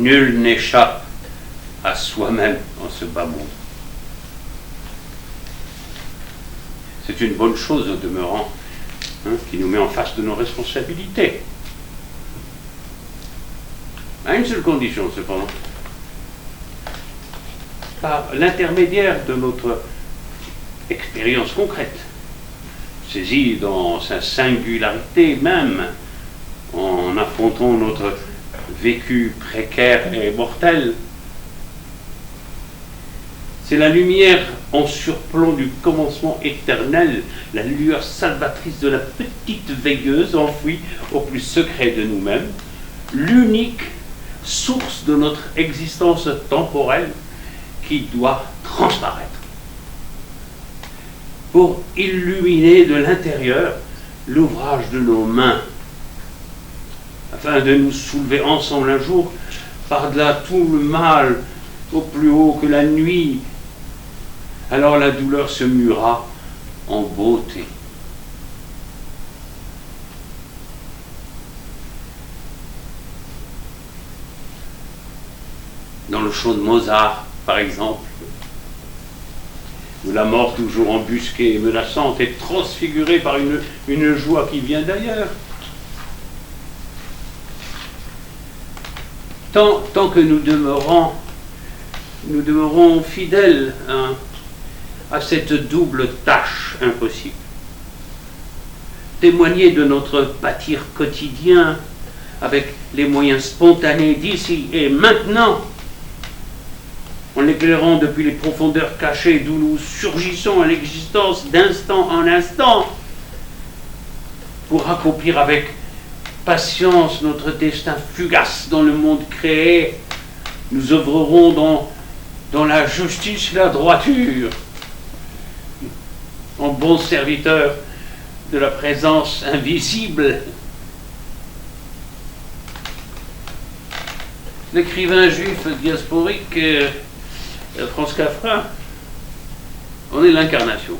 Nul n'échappe à soi-même en ce bas monde. C'est une bonne chose au demeurant, qui nous met en face de nos responsabilités. À une seule condition, cependant. Par l'intermédiaire de notre expérience concrète, saisie dans sa singularité même, en affrontant notre vécu précaire et mortel. C'est la lumière en surplomb du commencement éternel, la lueur salvatrice de la petite veilleuse enfouie au plus secret de nous-mêmes, l'unique source de notre existence temporelle qui doit transparaître pour illuminer de l'intérieur l'ouvrage de nos mains, afin de nous soulever ensemble un jour par-delà tout le mal au plus haut que la nuit. Alors la douleur se muera en beauté. Dans le chant de Mozart, par exemple, où la mort toujours embusquée et menaçante est transfigurée par une joie qui vient d'ailleurs. Tant que nous demeurons fidèles à cette double tâche impossible. Témoigner de notre pâtir quotidien avec les moyens spontanés d'ici et maintenant, en l'éclairant depuis les profondeurs cachées d'où nous surgissons à l'existence d'instant en instant, pour accomplir avec patience notre destin fugace dans le monde créé, nous œuvrerons dans la justice et la droiture, en bons serviteurs de la présence invisible. L'écrivain juif diasporique Franz Kafka en est l'incarnation.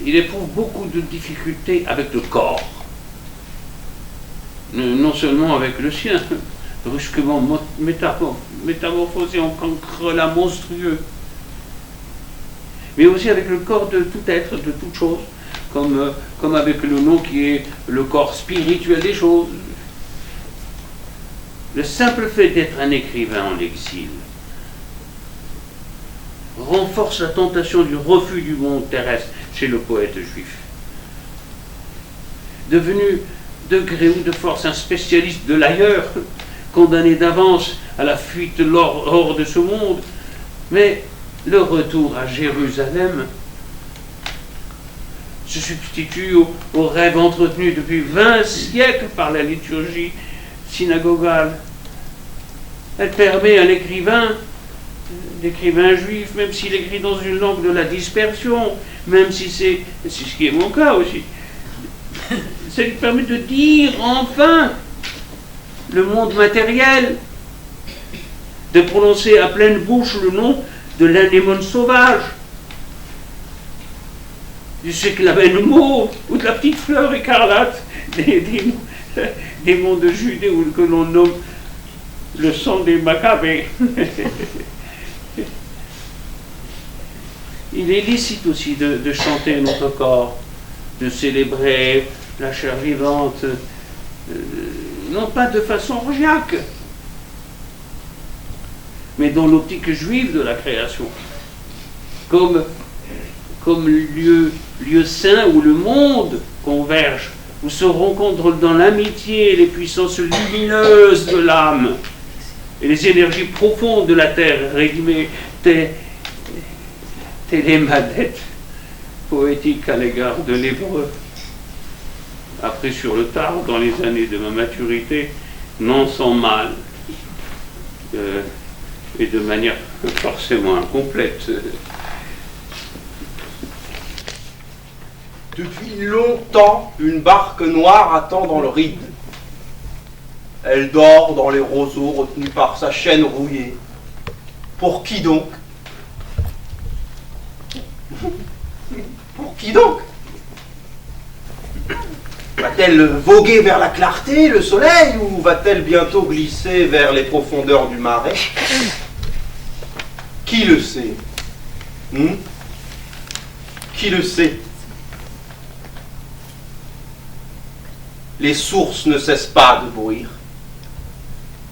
Il éprouve beaucoup de difficultés avec le corps, non seulement avec le sien, brusquement métamorphosé en cancrelat monstrueux, mais aussi avec le corps de tout être, de toute chose, comme avec le nom qui est le corps spirituel des choses. Le simple fait d'être un écrivain en exil renforce la tentation du refus du monde terrestre chez le poète juif. Devenu de gré ou de force un spécialiste de l'ailleurs, condamné d'avance à la fuite hors de ce monde, mais le retour à Jérusalem se substitue au rêve entretenu depuis 20 siècles par la liturgie synagogale. Elle permet à l'écrivain juif, même s'il écrit dans une langue de la dispersion, même si c'est ce qui est mon cas aussi, ça lui permet de dire enfin le monde matériel, de prononcer à pleine bouche le nom de l'anémone sauvage, du cyclamen mauve ou de la petite fleur écarlate des monts de Judée, ou que l'on nomme le sang des Maccabées. Il est licite aussi de chanter notre corps, de célébrer la chair vivante, non pas de façon orgiaque, mais dans l'optique juive de la création, comme lieu saint où le monde converge, où se rencontrent dans l'amitié les puissances lumineuses de l'âme et les énergies profondes de la terre, résumées télémadette poétique à l'égard de l'hébreu. Appris sur le tard, dans les années de ma maturité, non sans mal, et de manière forcément incomplète. Depuis longtemps, une barque noire attend dans le Ride. Elle dort dans les roseaux retenus par sa chaîne rouillée. Pour qui donc? Pour qui donc? Va-t-elle voguer vers la clarté, le soleil, ou va-t-elle bientôt glisser vers les profondeurs du marais? Qui le sait? Qui le sait? Les sources ne cessent pas de bruire.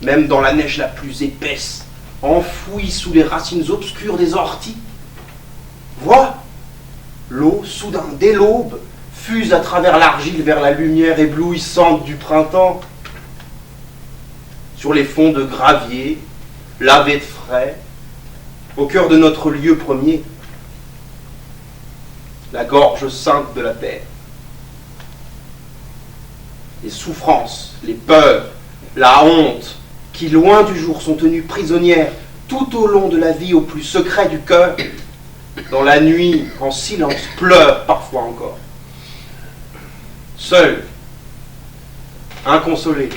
Même dans la neige la plus épaisse, enfouie sous les racines obscures des orties. Vois, l'eau, soudain, dès l'aube, fuse à travers l'argile vers la lumière éblouissante du printemps. Sur les fonds de gravier, lavés de frais, au cœur de notre lieu premier, la gorge sainte de la terre. Les souffrances, les peurs, la honte, qui loin du jour sont tenues prisonnières tout au long de la vie au plus secret du cœur, dans la nuit, en silence, pleurent parfois encore. Seul, inconsolé.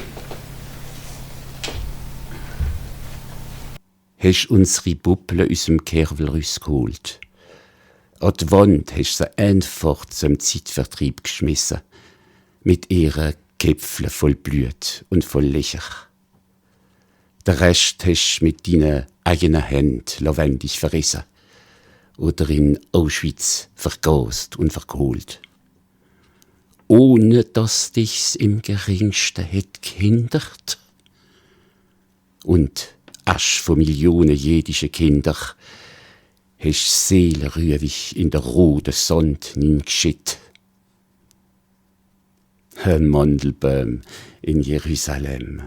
Hast unsere Puppe aus dem Kervel rausgeholt. An die Wand hast sie einfach zum Zeitvertreib geschmissen. Mit ihren Gipfeln voll Blut und voll Löcher. Den Rest hast du mit deinen eigenen Händen lawendig verrissen oder in Auschwitz vergast und verkohlt. Ohne dass dich's im geringsten hätt gehindert. Und Asch von Millionen jüdischer Kinder hast seelenruhig in der roten Sand hineingeschickt. Ein Mandelbaum in Jerusalem.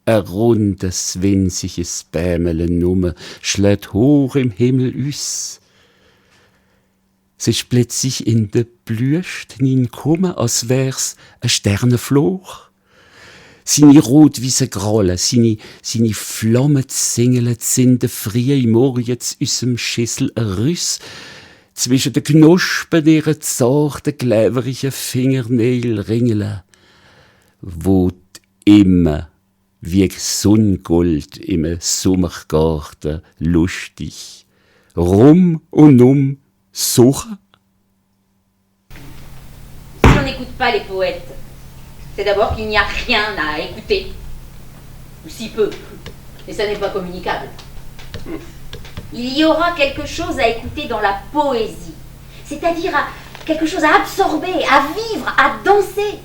Ein rundes, winziges Bämelen nur schlägt hoch im Himmel aus. Es ist plötzlich in de Blüst hineingekommen, als wär's ein Sternenfloch. Seine rot-weißen Krallen, seine Flammen zingeln sind frie im Morgens aus dem Schüssel ein Rüss. Zwischen den Knospen ihrer zarten, gleverigen Fingernägel ringeln, wo immer wie Sonnengold im Sommergarten lustig rum und um suchen. Si on n'écoute pas les poètes, c'est d'abord qu'il n'y a rien à écouter. Ou si peu. Et ça n'est pas communicable. Il y aura quelque chose à écouter dans la poésie. C'est-à-dire quelque chose à absorber, à vivre, à danser.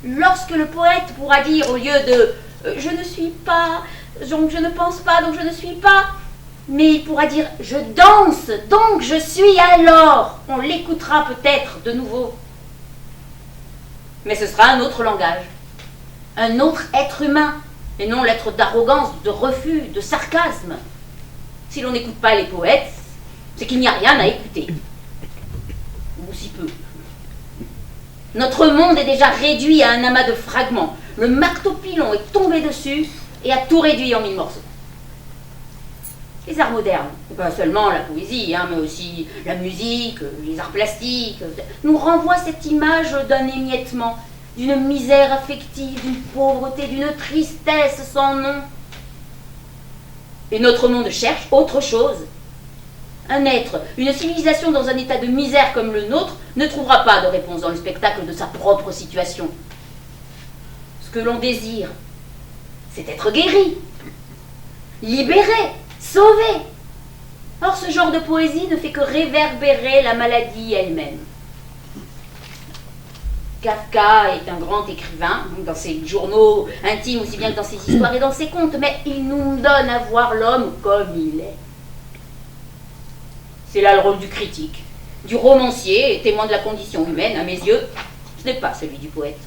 Lorsque le poète pourra dire au lieu de « je ne suis pas, donc je ne pense pas, donc je ne suis pas », mais il pourra dire « je danse, donc je suis alors », on l'écoutera peut-être de nouveau. Mais ce sera un autre langage, un autre être humain, et non l'être d'arrogance, de refus, de sarcasme. Si l'on n'écoute pas les poètes, c'est qu'il n'y a rien à écouter. Ou si peu. Notre monde est déjà réduit à un amas de fragments. Le marteau-pilon est tombé dessus et a tout réduit en 1000 morceaux. Les arts modernes, pas seulement la poésie, mais aussi la musique, les arts plastiques, nous renvoient cette image d'un émiettement, d'une misère affective, d'une pauvreté, d'une tristesse sans nom. Et notre monde cherche autre chose. Un être, une civilisation dans un état de misère comme le nôtre ne trouvera pas de réponse dans le spectacle de sa propre situation. Ce que l'on désire, c'est être guéri, libéré, sauvé. Or, ce genre de poésie ne fait que réverbérer la maladie elle-même. Kafka est un grand écrivain, dans ses journaux intimes aussi bien que dans ses histoires et dans ses contes, mais il nous donne à voir l'homme comme il est. C'est là le rôle du critique, du romancier, témoin de la condition humaine, à mes yeux, ce n'est pas celui du poète.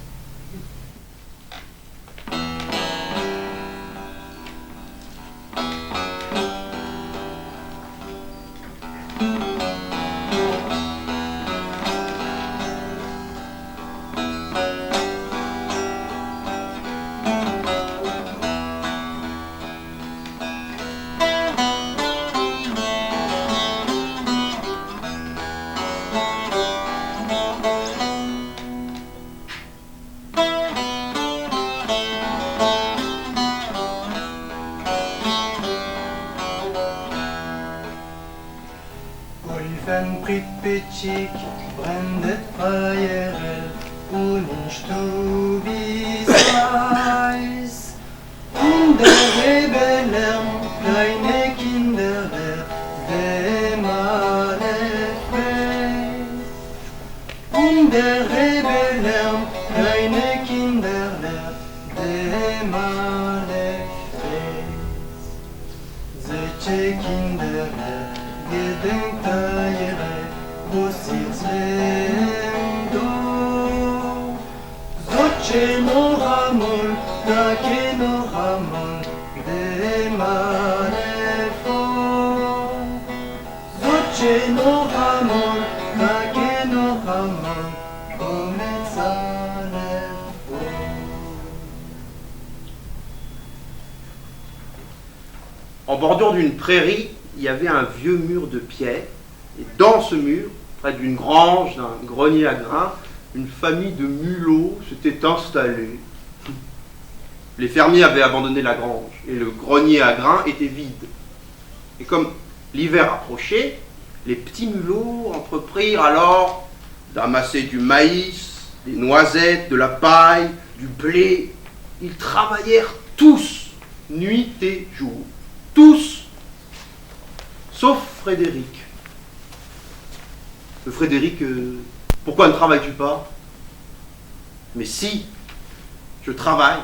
Ulfen Pripitschik brennet Feuer, und du bist weiß. Und der Rebe lernt, kleine Kinder lernt, wenn man es weiß. Und der Rebe lernt, kleine Kinder lernt, wenn man es weiß. Solche Kinder lernt, gedenkt ihre, wo sie sind, do. Solche noch amol, da che noch amol, de mare fo. Solche noch amol, da che noch amol, come sale fo. En bordure d'une prairie, il y avait un vieux mur de pierre. Et dans ce mur, près d'une grange, d'un grenier à grains, une famille de mulots s'était installée. Les fermiers avaient abandonné la grange et le grenier à grains était vide. Et comme l'hiver approchait, les petits mulots entreprirent alors d'amasser du maïs, des noisettes, de la paille, du blé. Ils travaillèrent tous, nuit et jour. Tous, sauf Frédéric. Frédéric, pourquoi ne travailles-tu pas? Mais si, je travaille.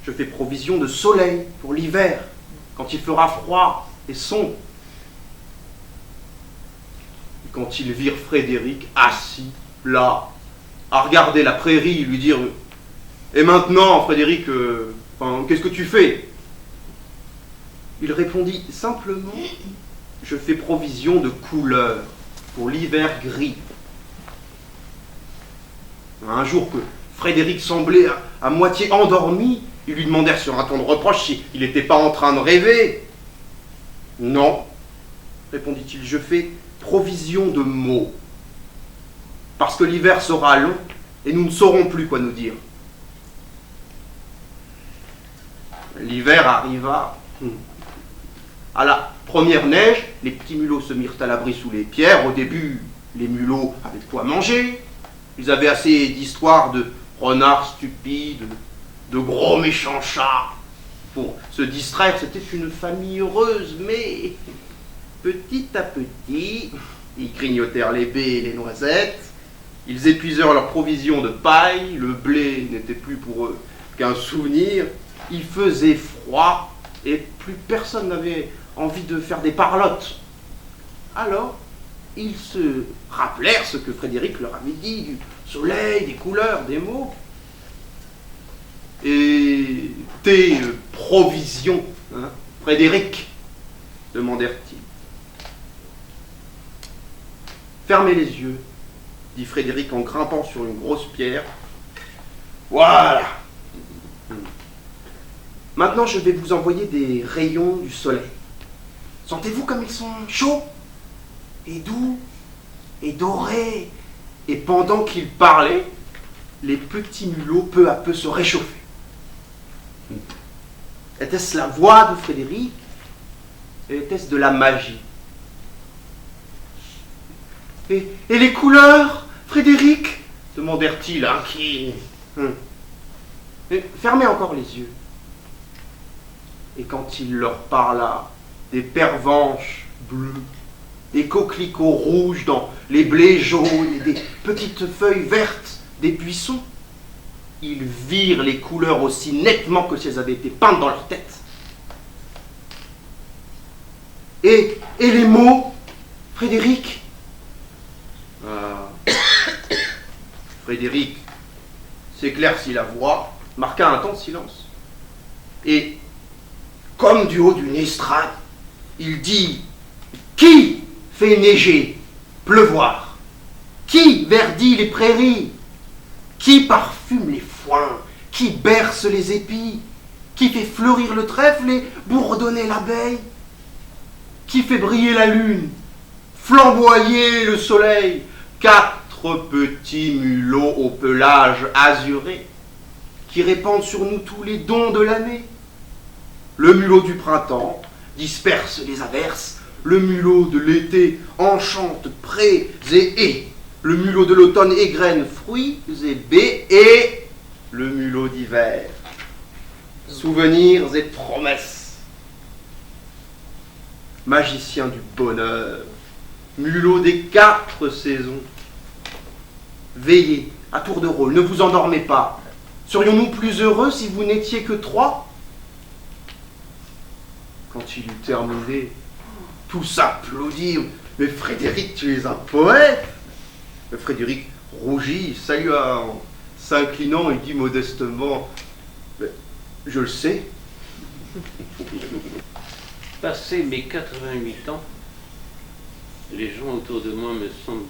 Je fais provision de soleil pour l'hiver, quand il fera froid et sombre. Et quand ils virent Frédéric assis, là, à regarder la prairie, lui dire « Et maintenant, Frédéric, qu'est-ce que tu fais ?» Il répondit simplement « Je fais provision de couleurs pour l'hiver gris. » Un jour que Frédéric semblait à moitié endormi, ils lui demandèrent sur un ton de reproche s'il n'était pas en train de rêver. « Non, répondit-il, je fais provision de mots, parce que l'hiver sera long et nous ne saurons plus quoi nous dire. » L'hiver arriva. À la première neige, les petits mulots se mirent à l'abri sous les pierres. Au début, les mulots avaient de quoi manger. Ils avaient assez d'histoires de renards stupides, de gros méchants chats. Pour se distraire, c'était une famille heureuse, mais petit à petit, ils grignotèrent les baies et les noisettes. Ils épuisèrent leurs provisions de paille. Le blé n'était plus pour eux qu'un souvenir. Il faisait froid et plus personne n'avait envie de faire des parlottes. Alors, ils se rappelèrent ce que Frédéric leur avait dit, du soleil, des couleurs, des mots. Et tes provisions, hein, Frédéric, demandèrent-ils. Fermez les yeux, dit Frédéric en grimpant sur une grosse pierre. Voilà. Maintenant, je vais vous envoyer des rayons du soleil. Sentez-vous comme ils sont chauds et doux et dorés. Et pendant qu'il parlait, les petits mulots peu à peu se réchauffaient. Était-ce la voix de Frédéric? Était-ce de la magie? Et les couleurs, Frédéric? Demandèrent-ils inquiets. Fermez encore les yeux. Et quand il leur parla des pervenches bleues, des coquelicots rouges dans les blés jaunes et des petites feuilles vertes des buissons, ils virent les couleurs aussi nettement que si elles avaient été peintes dans leur tête. Et les mots, Frédéric? Frédéric s'éclaircit la voix, marqua un temps de silence. Et, comme du haut d'une estrade, il dit « Qui fait neiger, pleuvoir? Qui verdit les prairies? Qui parfume les foins? Qui berce les épis? Qui fait fleurir le trèfle et bourdonner l'abeille? Qui fait briller la lune, flamboyer le soleil? Quatre petits mulots au pelage azuré qui répandent sur nous tous les dons de l'année. Le mulot du printemps disperse les averses, le mulot de l'été enchante prés et haies, le mulot de l'automne égrène fruits et baies, et le mulot d'hiver, souvenirs et promesses. Magicien du bonheur, mulot des 4 saisons. Veillez, à tour de rôle, ne vous endormez pas. Serions-nous plus heureux si vous n'étiez que 3 ? Quand il eut terminé, tous applaudirent. Mais Frédéric, tu es un poète. Frédéric rougit, salua en s'inclinant et dit modestement, je le sais. Passé mes 88 ans, les gens autour de moi me semblent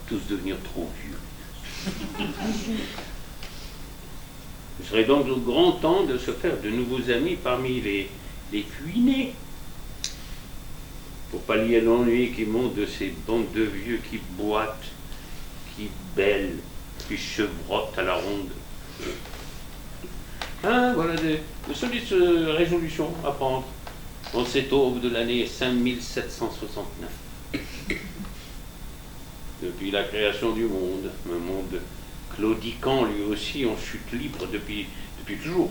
tous devenir trop vieux. Il serait donc au grand temps de se faire de nouveaux amis parmi les cuinés, pour pallier l'ennui qui monte de ces bandes de vieux qui boitent, qui bêlent, qui chevrottent à la ronde. Ah, voilà de solides résolutions à prendre en cette aube de l'année 5769. Depuis la création du monde, un monde claudiquant lui aussi en chute libre depuis toujours,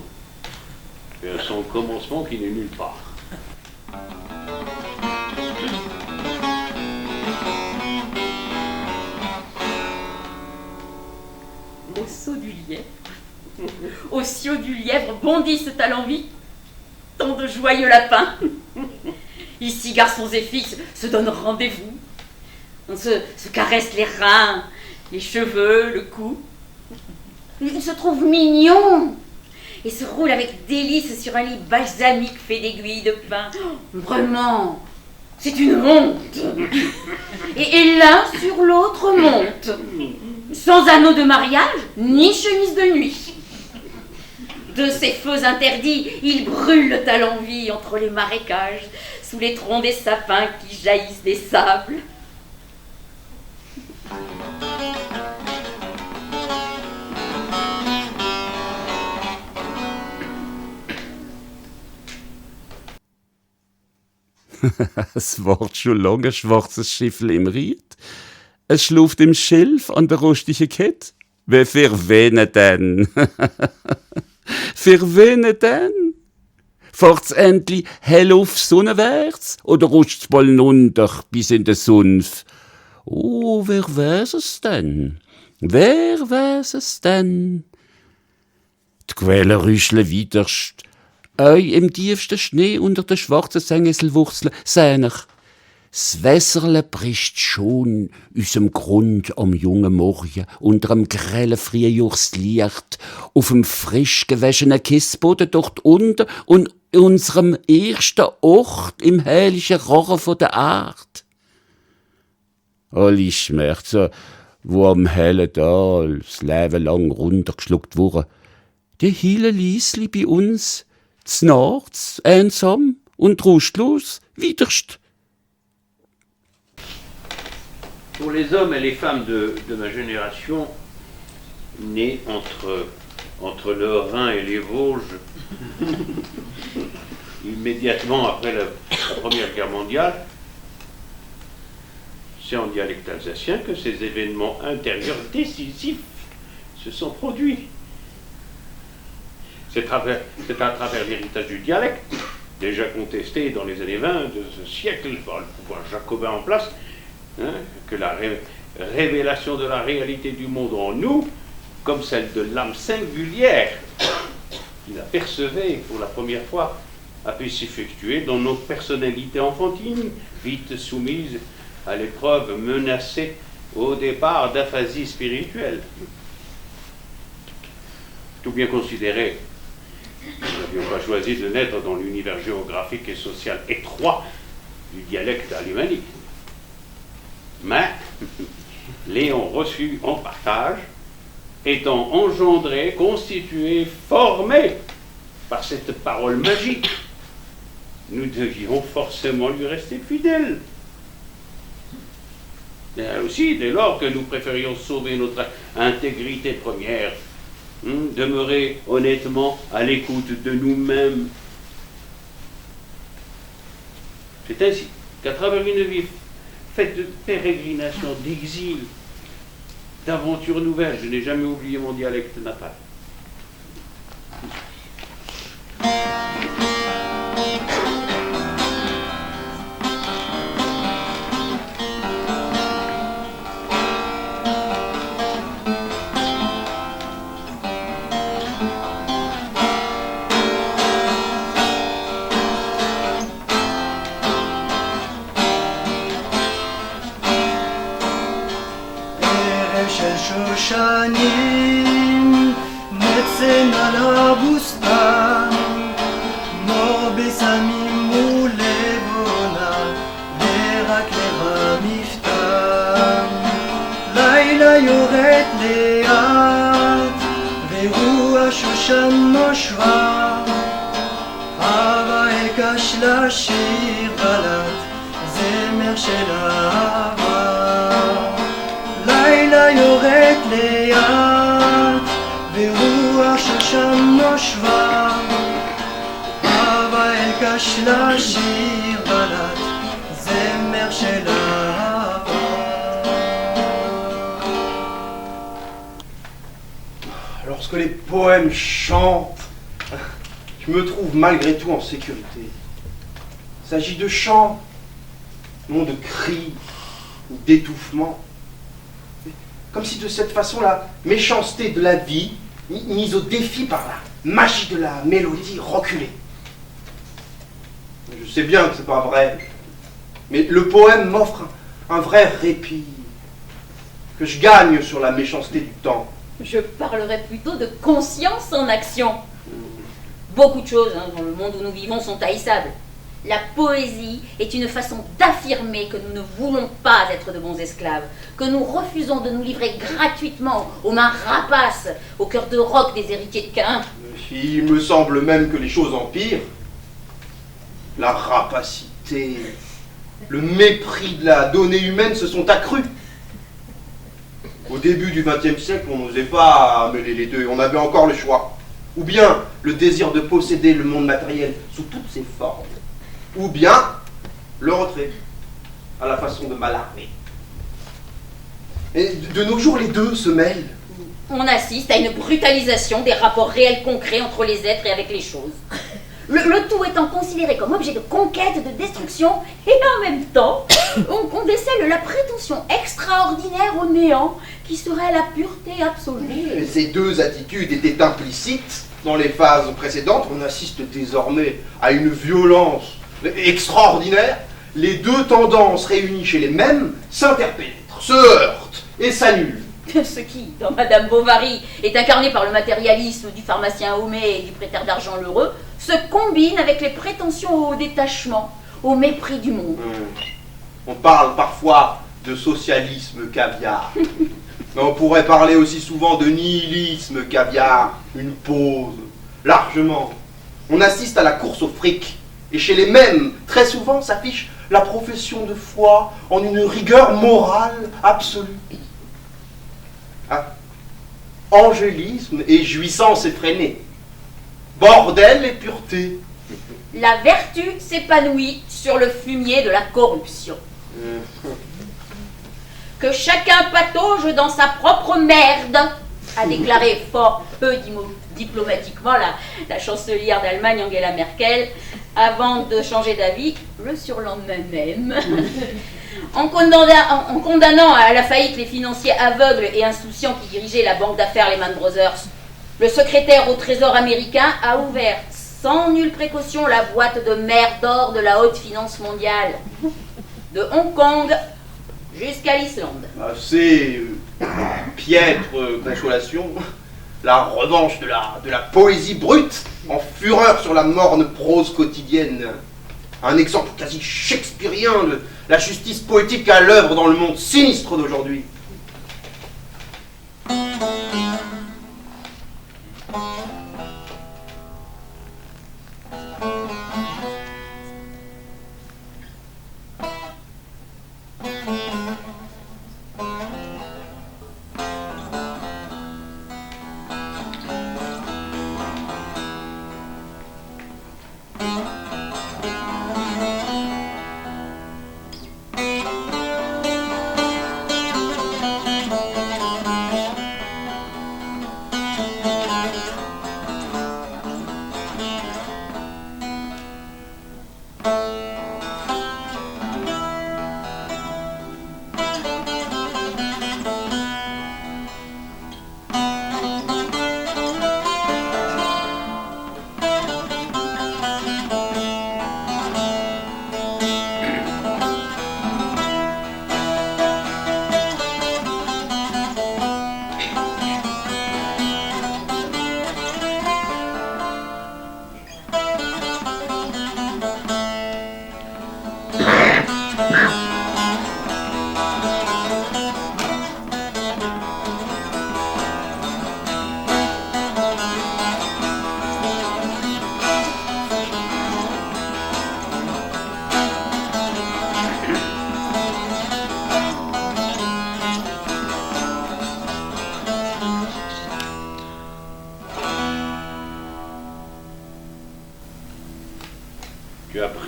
et à son commencement qui n'est nulle part. Au saut du lièvre, au ciot du lièvre bondissent à l'envie tant de joyeux lapins. Ici, garçons et filles se donnent rendez-vous. On se caresse les reins, les cheveux, le cou. Ils se trouvent mignons et se roulent avec délice sur un lit balsamique fait d'aiguilles de pin. Vraiment, c'est une honte. Et l'un sur l'autre monte, sans anneau de mariage ni chemise de nuit. De ces feux interdits, ils brûlent à l'envi entre les marécages, sous les troncs des sapins qui jaillissent des sables. Es ward schon lange ein schwarzes Schiffl im Ried. Es schluft im Schilf an der rostigen Kette. Wer für wen denn? Für wen denn? Fahrt's endlich hell auf sonnenwärts oder rutscht's bald unter bis in den Sumpf? Oh, wer weiß es denn? Wer weiß es denn? Die Quelle rüschle widerst. Ei im tiefsten Schnee unter den schwarzen Sengeselwurzeln sehn ich. Das Wässerle bricht schon üsem Grund am jungen Morgen unterm grellen Frühjahrslicht auf dem frisch gewaschenen Kissboden dort unten und unserem ersten Ort im herrlichen Rochen von der Art. Alle Schmerzen, wo am hellen Tal das Leben lang runtergeschluckt wurden, die hielen liesli bei uns znachts, einsam und trostlos, widerst. Pour les hommes et les femmes de ma génération, nés entre le Rhin et les Vosges, immédiatement après la Première Guerre mondiale, c'est en dialecte alsacien que ces événements intérieurs décisifs se sont produits. C'est à travers l'héritage du dialecte, déjà contesté dans les années 20 de ce siècle par le pouvoir jacobin en place, que la révélation de la réalité du monde en nous, comme celle de l'âme singulière qui la percevait pour la première fois, a pu s'effectuer dans nos personnalités enfantines, vite soumises à l'épreuve menacée au départ d'aphasie spirituelle. Tout bien considéré, nous n'avions pas choisi de naître dans l'univers géographique et social étroit du dialecte alémanique. Mais, l'ayant reçu en partage, étant engendré, constitué, formé par cette parole magique, nous devions forcément lui rester fidèles. Et aussi, dès lors que nous préférions sauver notre intégrité première, demeurer honnêtement à l'écoute de nous-mêmes. C'est ainsi qu'à travers une vie faite de pérégrination, d'exil, d'aventures nouvelles. Je n'ai jamais oublié mon dialecte natal. שושנים נצן על הבוסתן מור בסמים ולבונה ורק לרע מפתן לילה יורד לאט ורוח שושן נושבה אהבה אגש לשיר בלט זמר של אהבה לילה יורד לאט ורוח שושן נושבה אהבה אגש לשיר בלט זמר של אהבה. Lorsque les poèmes chantent, je me trouve malgré tout en sécurité. Il s'agit de chants, non de cris ou d'étouffements. Comme si de cette façon la méchanceté de la vie, mise au défi par la magie de la mélodie, reculait. Je sais bien que c'est pas vrai, mais le poème m'offre un vrai répit, que je gagne sur la méchanceté du temps. Je parlerais plutôt de conscience en action. Beaucoup de choses dans le monde où nous vivons sont haïssables. La poésie est une façon d'affirmer que nous ne voulons pas être de bons esclaves, que nous refusons de nous livrer gratuitement aux mains rapaces, au cœur de roc des héritiers de Caïn. Il me semble même que les choses empirent. La rapacité, le mépris de la donnée humaine se sont accrus. Au début du XXe siècle, on n'osait pas mêler les deux, on avait encore le choix. Ou bien le désir de posséder le monde matériel sous toutes ses formes, ou bien le retrait, à la façon de Mallarmé. Et de nos jours, les deux se mêlent. On assiste à une brutalisation des rapports réels concrets entre les êtres et avec les choses. Le tout étant considéré comme objet de conquête, de destruction, et en même temps, on décèle la prétention extraordinaire au néant qui serait la pureté absolue. Et ces deux attitudes étaient implicites dans les phases précédentes. On assiste désormais à une violence extraordinaire. Les deux tendances réunies chez les mêmes s'interpénètrent, se heurtent et s'annulent. Ce qui, dans Madame Bovary, est incarné par le matérialisme du pharmacien Homais et du prêteur d'argent Lheureux, se combine avec les prétentions au détachement, au mépris du monde. On parle parfois de socialisme caviar. Mais on pourrait parler aussi souvent de nihilisme caviar, une pause, largement. On assiste à la course au fric, et chez les mêmes, très souvent s'affiche la profession de foi en une rigueur morale absolue. Angélisme et jouissance effrénée, bordel et pureté. La vertu s'épanouit sur le fumier de la corruption. Que chacun patauge dans sa propre merde, a déclaré fort peu diplomatiquement la chancelière d'Allemagne Angela Merkel, avant de changer d'avis le surlendemain même. En condamnant à la faillite les financiers aveugles et insouciants qui dirigeaient la banque d'affaires Lehman Brothers, le secrétaire au Trésor américain a ouvert sans nulle précaution la boîte de mer d'or de la haute finance mondiale, de Hong Kong jusqu'à l'Islande. C'est piètre consolation, la revanche de la poésie brute en fureur sur la morne prose quotidienne. Un exemple quasi shakespearien de la justice poétique à l'œuvre dans le monde sinistre d'aujourd'hui.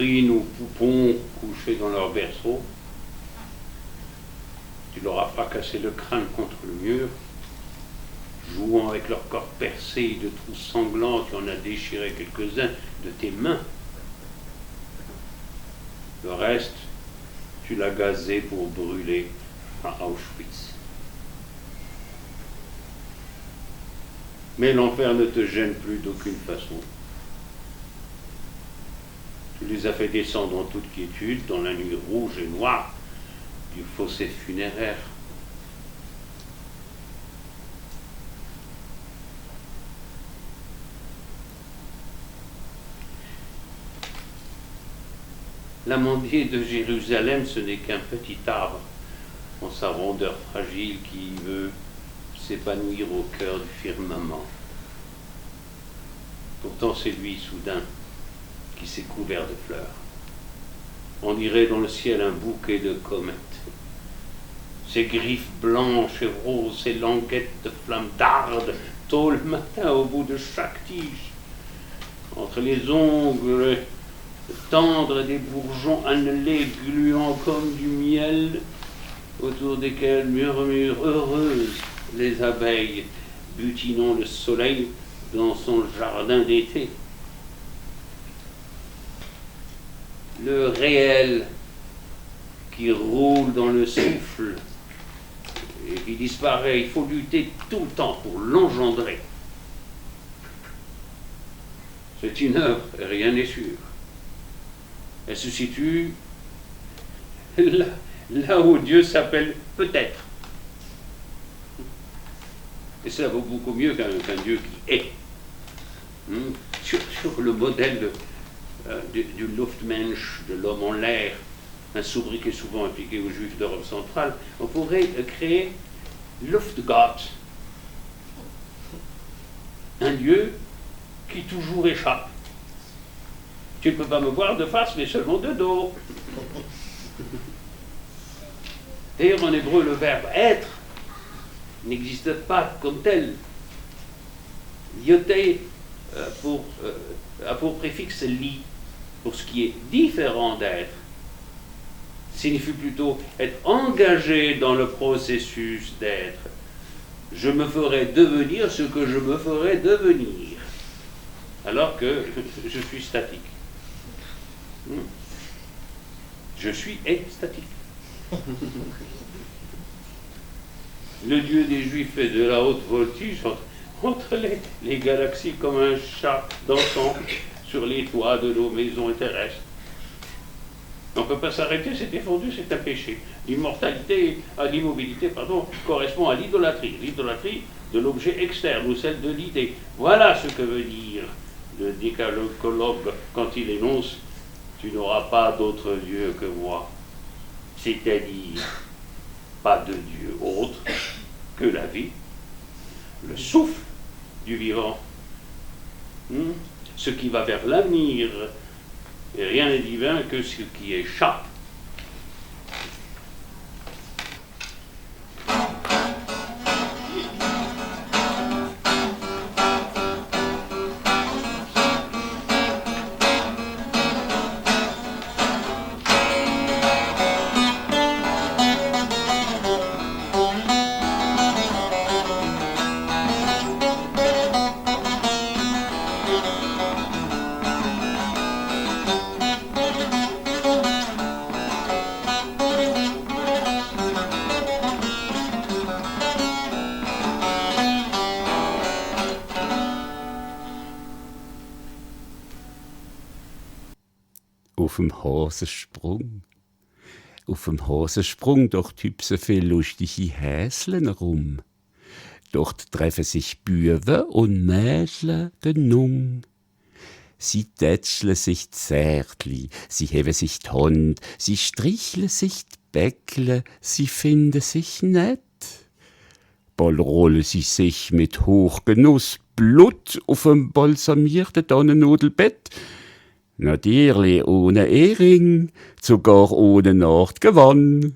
pris nos poupons couchés dans leur berceau. Tu leur as fracassé le crâne contre le mur. Jouant avec leur corps percé de trous sanglants, tu en as déchiré quelques-uns de tes mains. Le reste, tu l'as gazé pour brûler à Auschwitz. Mais l'enfer ne te gêne plus d'aucune façon. Tu les as fait descendre en toute quiétude dans la nuit rouge et noire du fossé funéraire. L'amandier de Jérusalem, ce n'est qu'un petit arbre en sa rondeur fragile qui veut s'épanouir au cœur du firmament. Pourtant, c'est lui, soudain, qui s'est couvert de fleurs. On dirait dans le ciel un bouquet de comètes. Ses griffes blanches et roses, ses languettes de flammes d'arde, tôt le matin au bout de chaque tige. Entre les ongles tendres des bourgeons annelés gluant comme du miel, autour desquels murmurent heureuses les abeilles, butinant le soleil dans son jardin d'été. Le réel qui roule dans le souffle et qui disparaît, il faut lutter tout le temps pour l'engendrer. C'est une œuvre, et rien n'est sûr. Elle se situe là où Dieu s'appelle peut-être. Et cela vaut beaucoup mieux qu'un Dieu qui est. Sur le modèle du Luftmensch, de l'homme en l'air, un sobriquet souvent appliqué aux Juifs d'Europe centrale, on pourrait créer Luftgott, un Dieu qui toujours échappe. Tu ne peux pas me voir de face, mais seulement de dos. D'ailleurs, en hébreu, le verbe être n'existe pas comme tel. Yoté a pour préfixe li, pour ce qui est différent d'être, signifie plutôt être engagé dans le processus d'être. Je me ferai devenir ce que je me ferai devenir, alors que je suis statique. Je suis extatique. Le Dieu des Juifs fait de la haute voltige entre les galaxies comme un chat dansant sur les toits de nos maisons terrestres. On ne peut pas s'arrêter, c'est défendu, c'est un péché. L'immobilité correspond à l'idolâtrie. L'idolâtrie de l'objet externe ou celle de l'idée. Voilà ce que veut dire le décalogue quand il énonce « Tu n'auras pas d'autre Dieu que moi », c'est-à-dire pas de Dieu autre que la vie, le souffle du vivant, ce qui va vers l'avenir, et rien n'est divin que ce qui échappe. Auf dem Hasensprung. Auf dem Hasensprung, dort hüpsen viele lustige Häslen rum. Dort treffen sich Büwen und Mädchen genung. Sie tätscheln sich zärtli, sie heben sich die Hand, sie stricheln sich die Bäckle, sie finden sich nett. Bald rollen sie sich mit Hochgenuss Blut auf dem balsamierten Tannennadelbett. Natürlich ohne Ehering, sogar ohne Nachtgewand.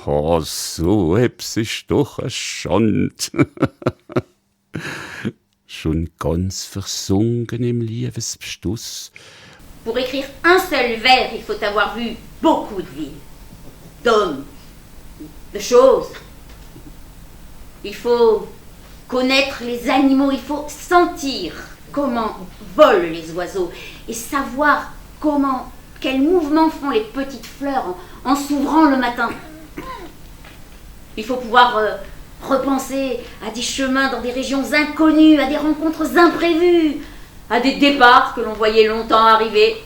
Ha, so heb's ist doch a Schand. Schon ganz versunken im Liebesbestuss. Pour écrire un seul vers, il faut avoir vu beaucoup de villes, d'hommes, de choses. Il faut connaître les animaux, il faut sentir comment volent les oiseaux et savoir quels mouvements font les petites fleurs en s'ouvrant le matin. Il faut pouvoir repenser à des chemins dans des régions inconnues, à des rencontres imprévues, à des départs que l'on voyait longtemps arriver.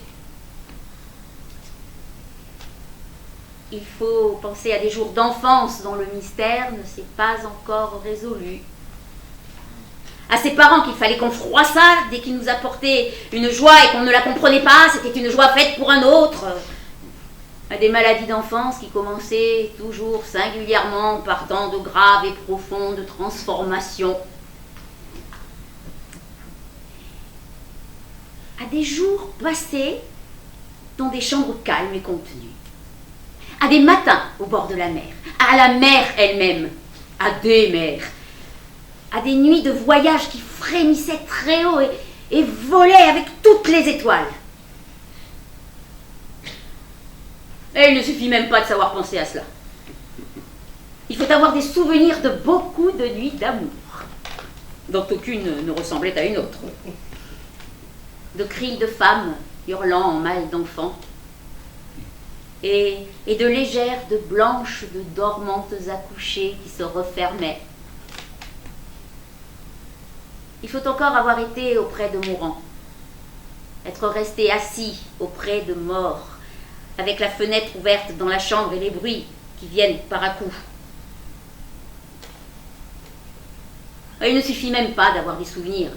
Il faut penser à des jours d'enfance dont le mystère ne s'est pas encore résolu. À ses parents qu'il fallait qu'on froissât dès qu'ils nous apportaient une joie et qu'on ne la comprenait pas, c'était une joie faite pour un autre. À des maladies d'enfance qui commençaient toujours singulièrement par tant de graves et profondes transformations. À des jours passés dans des chambres calmes et contenues. À des matins au bord de la mer, à la mer elle-même, à des mers, à des nuits de voyage qui frémissaient très haut et volaient avec toutes les étoiles. Et il ne suffit même pas de savoir penser à cela. Il faut avoir des souvenirs de beaucoup de nuits d'amour, dont aucune ne ressemblait à une autre. De cris de femmes hurlant en mal d'enfants, et de légères, de blanches, de dormantes accouchées qui se refermaient. Il faut encore avoir été auprès de mourants, être resté assis auprès de morts, avec la fenêtre ouverte dans la chambre et les bruits qui viennent par à coups. Il ne suffit même pas d'avoir des souvenirs.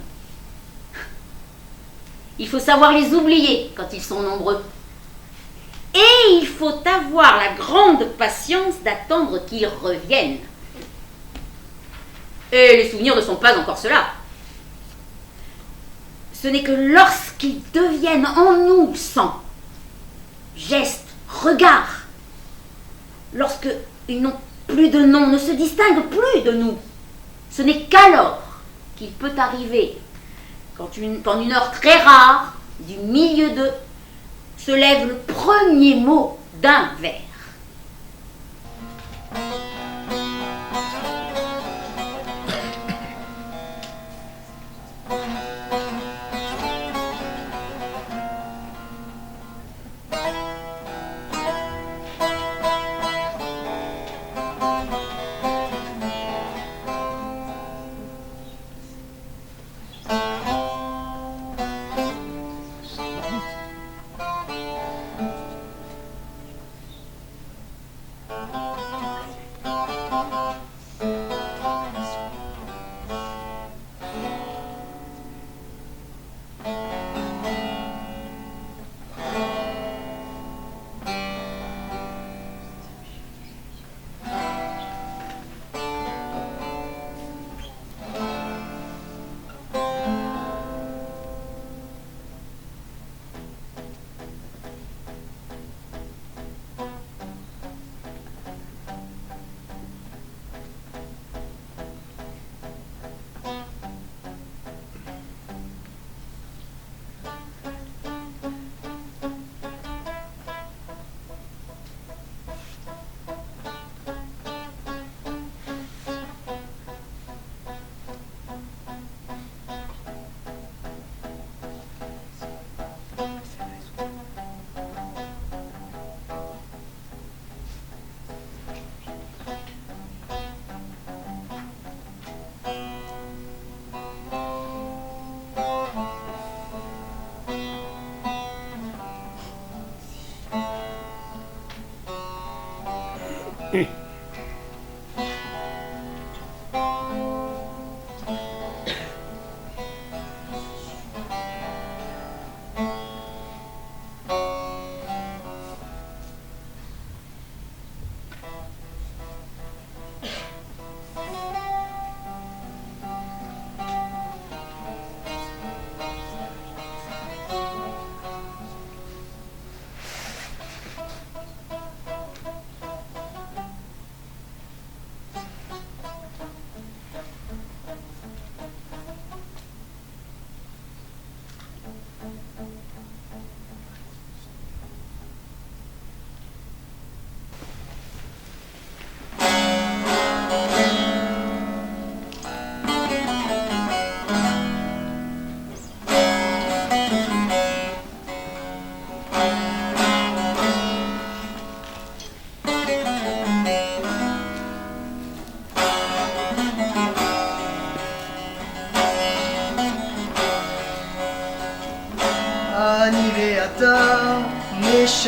Il faut savoir les oublier quand ils sont nombreux. Et il faut avoir la grande patience d'attendre qu'ils reviennent. Et les souvenirs ne sont pas encore cela. Ce n'est que lorsqu'ils deviennent en nous sang, gestes, regards, lorsqu'ils n'ont plus de nom, ne se distinguent plus de nous, ce n'est qu'alors qu'il peut arriver, quand une heure très rare, du milieu d'eux, se lève le premier mot d'un vers.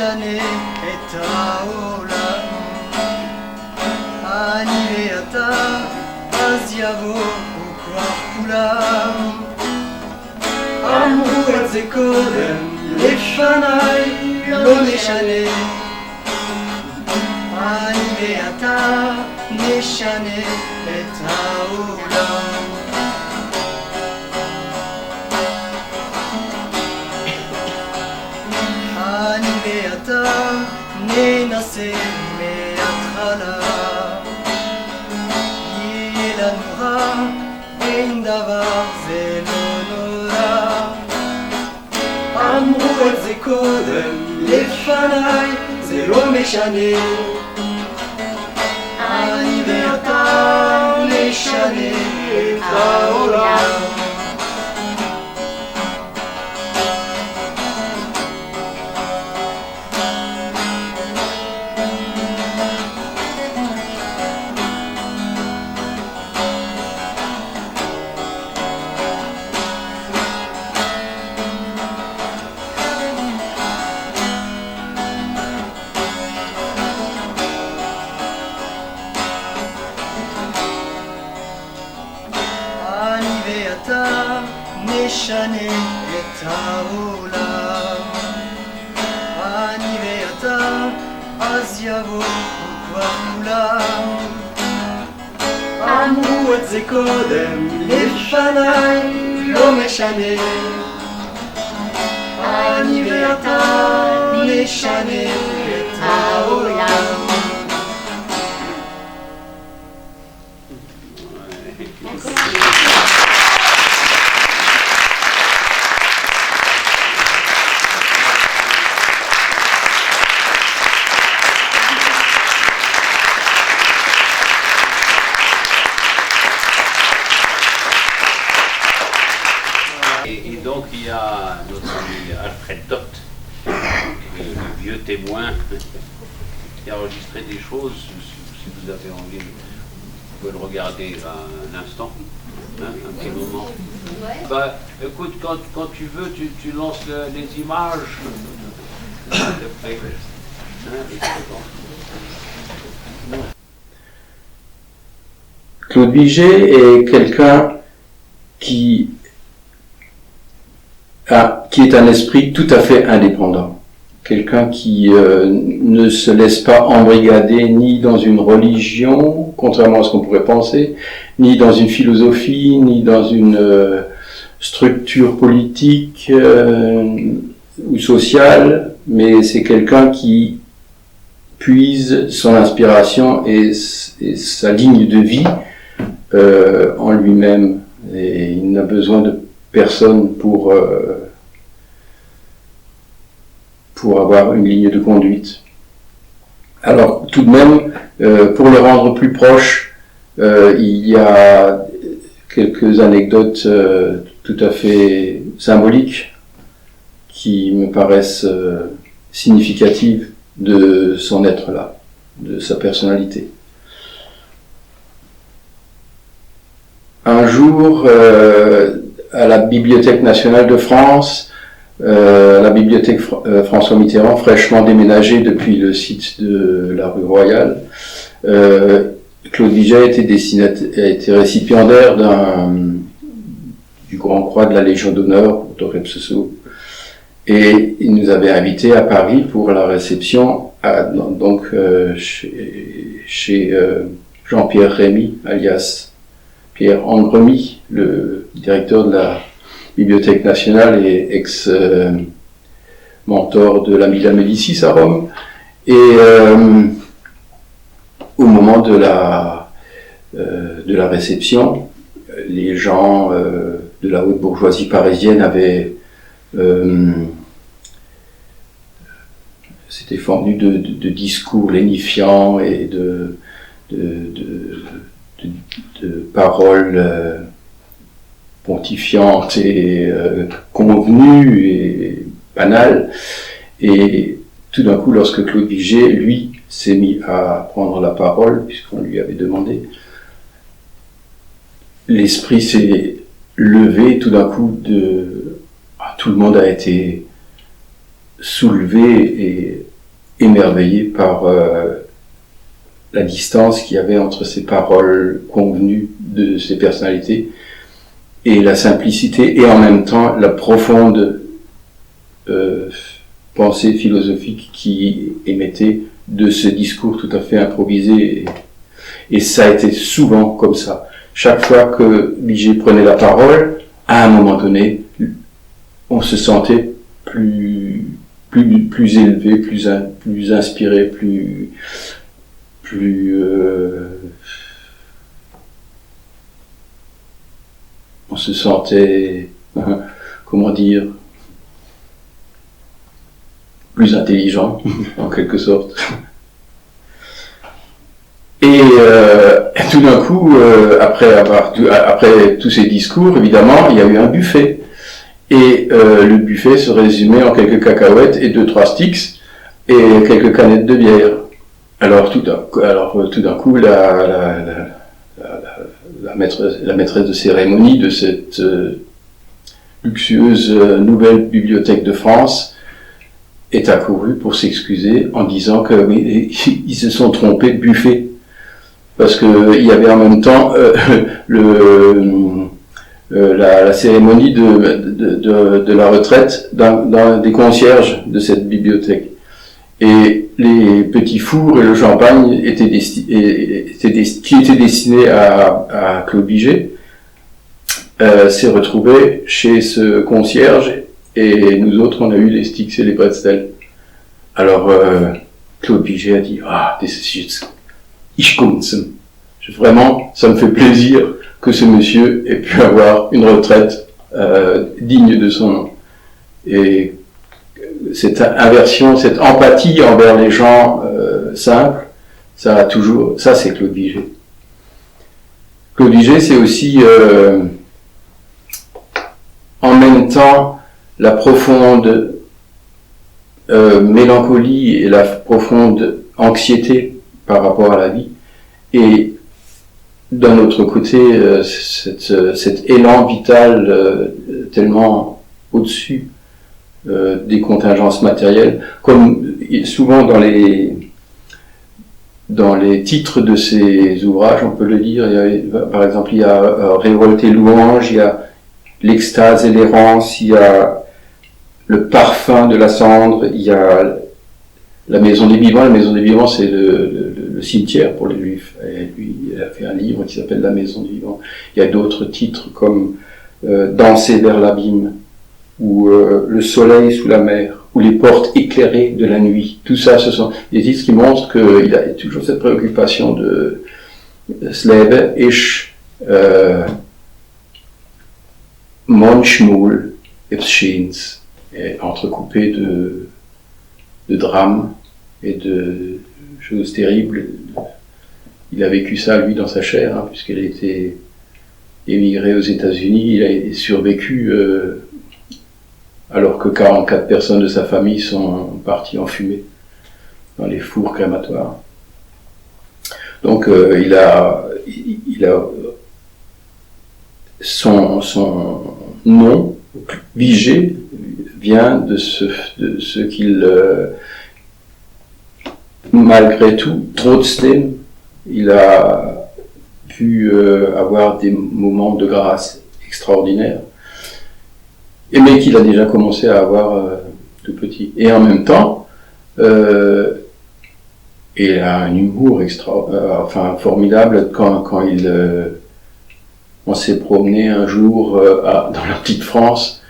משנה את העולם. אני ואתה, אז יבואו כבר כולם. אמרו את זה קודם לפניי, לא משנה. אני ואתה נשנה את העולם. אני ואתה ננסה מההתחלה. יהיה לנו רע, אין דבר, זה לא נורא. אמרו את זה קודם לפניי, זה לא משנה. אני ואתה נשנה את העולם. נשנה את העולם. אני ואתה, אז יבואו כבר כולם. אמרו את זה קודם לפניי, לא משנה. אני ואתה נשנה את העולם. Et donc il y a notre ami Alfred Dott, le vieux témoin, qui a enregistré des choses. Si vous avez envie, vous pouvez le regarder un instant, hein, un petit moment. Bah, écoute, quand tu veux, tu lances les images. Claude Vigée est quelqu'un qui est un esprit tout à fait indépendant. Quelqu'un qui ne se laisse pas embrigader ni dans une religion, contrairement à ce qu'on pourrait penser, ni dans une philosophie, ni dans une structure politique ou sociale, mais c'est quelqu'un qui puise son inspiration et sa ligne de vie en lui-même. Et il n'a besoin de personne pour avoir une ligne de conduite. Alors tout de même, pour le rendre plus proche, il y a quelques anecdotes tout à fait symboliques qui me paraissent significatives de son être-là, de sa personnalité. Un jour, à la Bibliothèque nationale de France, la bibliothèque François Mitterrand, fraîchement déménagée depuis le site de la rue Royale, Claude Vigée a été récipiendaire du Grand Croix de la Légion d'honneur au Torre-Psosso, et il nous avait invités à Paris pour la réception chez Jean-Pierre Rémy, alias Pierre Angremy, le directeur de la Bibliothèque nationale et ex-mentor de la Villa Médicis à Rome. Et au moment de la réception, les gens de la haute bourgeoisie parisienne avaient s'étaient fendus de discours lénifiants et de paroles pontifiantes et convenues et banales. Et tout d'un coup, lorsque Claude Vigée, lui, s'est mis à prendre la parole, puisqu'on lui avait demandé, l'esprit s'est levé, tout d'un coup, tout le monde a été soulevé et émerveillé par la distance qu'il y avait entre ces paroles convenues de ces personnalités et la simplicité et en même temps la profonde pensée philosophique qui émettait de ce discours tout à fait improvisé. Et ça a été souvent comme ça. Chaque fois que Bijé prenait la parole, à un moment donné, on se sentait plus élevé, plus inspiré, on se sentait, comment dire, plus intelligent, en quelque sorte. Et tout d'un coup, après tous ces discours, évidemment, il y a eu un buffet. Et le buffet se résumait en quelques cacahuètes et 2-3 sticks et quelques canettes de bière. Alors tout d'un coup, la maîtresse de cérémonie de cette luxueuse nouvelle bibliothèque de France est accourue pour s'excuser en disant que oui, ils se sont trompés de buffet. Parce que il y avait en même temps la cérémonie de la retraite dans des concierges de cette bibliothèque. Et les petits fours et le champagne qui étaient destinés à Claude Bijé s'est retrouvé chez ce concierge et nous autres on a eu les sticks et les pretzels. Alors Claude Bijé a dit vraiment, ça me fait plaisir que ce monsieur ait pu avoir une retraite digne de son nom. Et cette inversion, cette empathie envers les gens simples, ça c'est Claude Bijé. Claude Bijé, c'est aussi en même temps la profonde mélancolie et la profonde anxiété par rapport à la vie, et d'un autre côté cet élan vital tellement au-dessus des contingences matérielles, comme souvent dans les titres de ces ouvrages, on peut le dire. Par exemple, il y a Révolte et louange, il y a l'extase et l'errance, il y a le parfum de la cendre, il y a la maison des vivants. La maison des vivants, c'est le cimetière pour les juifs. Et lui, il a fait un livre qui s'appelle La maison des vivants. Il y a d'autres titres comme Danser vers l'abîme, ou Le soleil sous la mer, ou Les portes éclairées de la nuit. Tout ça, ce sont des titres qui montrent qu'il a toujours cette préoccupation de Slebe, Ish, Monchmoul, Epschins, entrecoupé de drames et de choses terribles. Il a vécu ça, lui, dans sa chair, puisqu'il a été émigré aux États-Unis. Il a survécu alors que 44 personnes de sa famille sont parties en fumée dans les fours crématoires. Donc il a son nom, Bijé, vient de ce qu'il, malgré tout, trotzdem, il a pu avoir des moments de grâce extraordinaires, mais qu'il a déjà commencé à avoir tout petit. Et en même temps, il a un humour formidable quand on s'est promené un jour dans la petite France,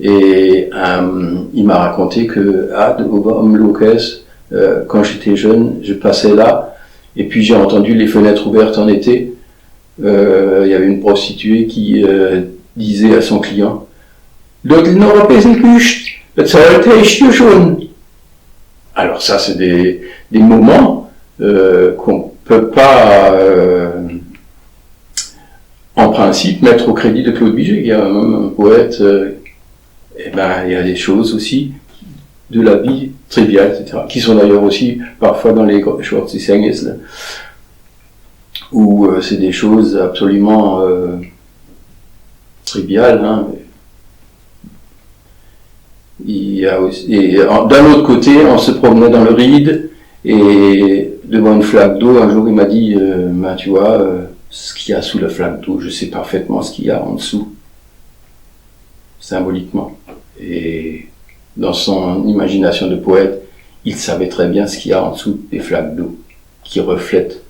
et il m'a raconté que quand j'étais jeune, je passais là, et puis j'ai entendu les fenêtres ouvertes en été. Il y avait une prostituée qui disait à son client: alors ça, c'est des moments qu'on peut pas en principe mettre au crédit de Claude Bijé. Il y a un poète, il y a des choses aussi de la vie triviale, etc., qui sont d'ailleurs aussi parfois dans les Schwarzsänges, où c'est des choses absolument triviales, Il y a aussi, et d'un autre côté, on se promenait dans le Ride, et devant une flaque d'eau, un jour il m'a dit, ben, tu vois, ce qu'il y a sous la flaque d'eau, je sais parfaitement ce qu'il y a en dessous, symboliquement. Et dans son imagination de poète, il savait très bien ce qu'il y a en dessous des flaques d'eau qui reflètent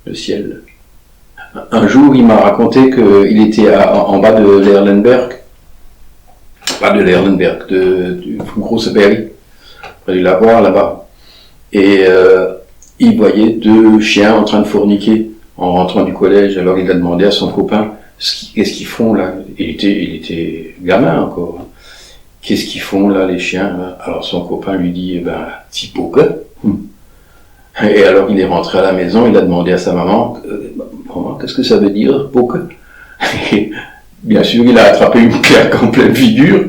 le ciel. Un jour, il m'a raconté qu'il était en bas de l'Erlenberg, pas de l'Erlenberg, du Große près du lavoir là-bas. Et il voyait deux chiens en train de fourniquer en rentrant du collège. Alors il a demandé à son copain, qu'est-ce qu'ils font là? Il était gamin encore. Qu'est-ce qu'ils font là, les chiens? Alors son copain lui dit, petit poker. Et alors il est rentré à la maison, il a demandé à sa maman, maman, qu'est-ce que ça veut dire, poker? Et bien sûr, il a attrapé une claque en pleine figure.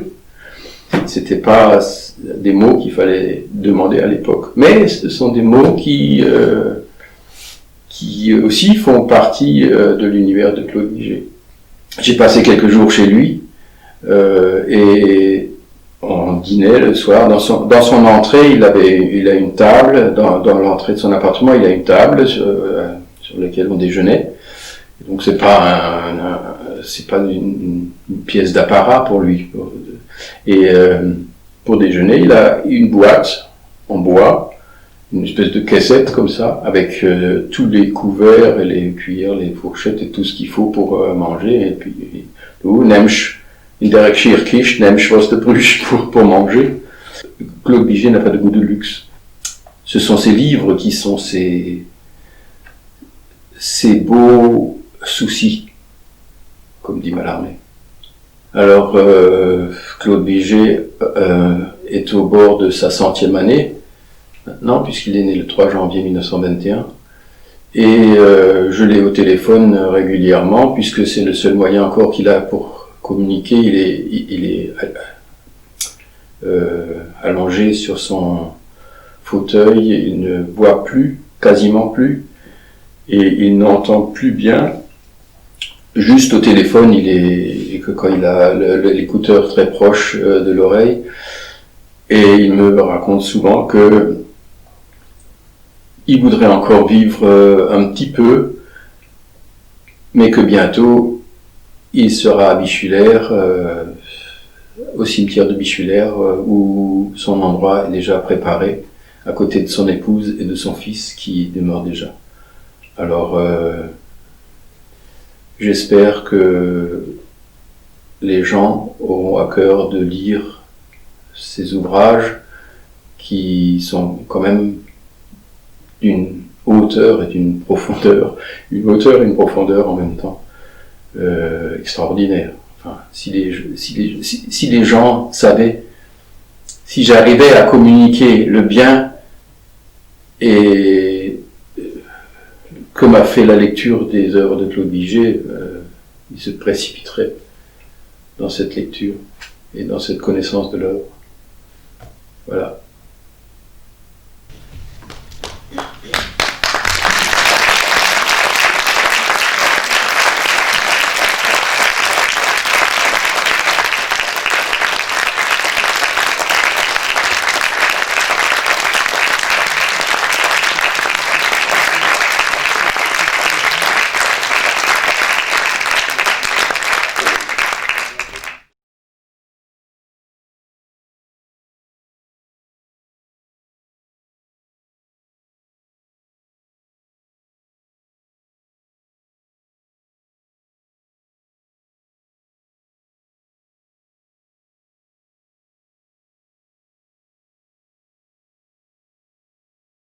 C'était pas des mots qu'il fallait demander à l'époque. Mais ce sont des mots qui aussi font partie de l'univers de Claude Vigée. J'ai passé quelques jours chez lui, et on dînait le soir. Dans son entrée, il a une table, dans l'entrée de son appartement, il a une table sur laquelle on déjeunait. Donc c'est pas une pièce d'apparat pour lui. Et pour déjeuner, il a une boîte en bois, une espèce de caissette comme ça, avec tous les couverts et les cuillères, les fourchettes et tout ce qu'il faut pour manger. Et puis, nemsch, in der Kirche, nemsch was de Brüche pour manger. Claude Vigée n'a pas de goût de luxe. Ce sont ses livres qui sont ses beaux soucis, comme dit Mallarmé. Alors, Claude Vigée est au bord de sa 100e année, maintenant, puisqu'il est né le 3 janvier 1921. Et je l'ai au téléphone régulièrement, puisque c'est le seul moyen encore qu'il a pour communiquer. Il est allongé sur son fauteuil, il ne voit plus, quasiment plus, et il n'entend plus bien. Juste au téléphone, et que quand il a l'écouteur très proche de l'oreille, et il me raconte souvent que il voudrait encore vivre un petit peu, mais que bientôt il sera à Bischulaire, au cimetière de Bischulaire, où son endroit est déjà préparé, à côté de son épouse et de son fils qui demeurent déjà. Alors, j'espère que les gens auront à cœur de lire ces ouvrages qui sont quand même d'une hauteur et d'une profondeur, une hauteur et une profondeur en même temps extraordinaire. Enfin, si les gens savaient, si j'arrivais à communiquer le bien et que m'a fait la lecture des œuvres de Claude Vigée, il se précipiterait dans cette lecture et dans cette connaissance de l'œuvre. Voilà.